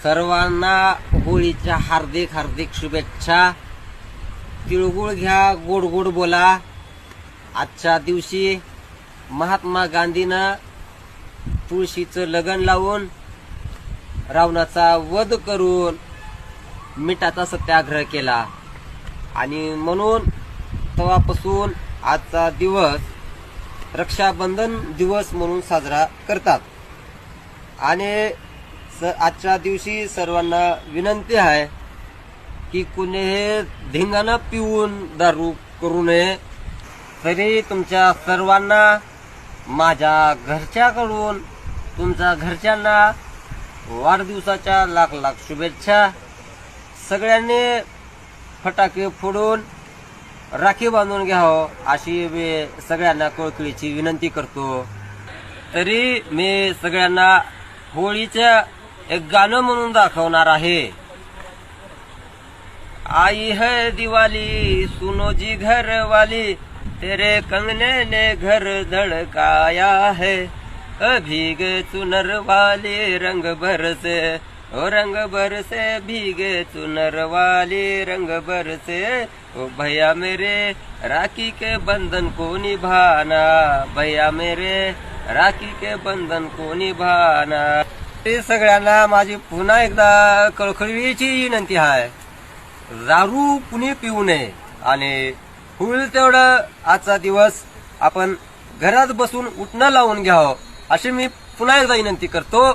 सर्वांना होळीच्या हार्दिक हार्दिक शुभेच्छा। तिळगुळ घ्या, गोड गोड बोला। आजच्या दिवशी महात्मा गांधीनं तुळशीचं लगन लावून रावणाचा वध करून मिठाचा सत्याग्रह केला आणि म्हणून तेव्हापासून आजचा दिवस रक्षाबंधन दिवस म्हणून साजरा करतात। आणि आजच्या दिवशी सर्वांना विनंती आहे की कुणी हे धिंगाणा पिऊन दारू करू नये। तरी तुमच्या सर्वांना माझ्या घरच्याकडून तुमच्या घरच्यांना वाढदिवसाच्या लाख लाख शुभेच्छा। सगळ्यांनी फटाके फोडून राखी बांधून घ्यावं अशी मी सगळ्यांना कळकळीची विनंती करतो। तरी मी सगळ्यांना होळीच्या एक गाणं म्हणून दाखवणार आहे। आई है दिवाली सुनो जी घर वाली, तेरे कंगने ने घर धड़काया है। भीगे चुनर वाली रंग भर से, ओ रंग भर से भीगे चुनर वाली रंग भर से। ओ भैया मेरे राखी के बंधन को निभाना, भैया मेरे राखी के बंधन को निभाना। सगळ्यांना माझी पुन्हा एकदा कळकळीची विनंती आहे, दारू कुणी पिऊ नये आणि होईल तेवढं आजचा दिवस आपण घरात बसून उठणं लावून घ्यावं अशी मी पुन्हा एकदा विनंती करतो।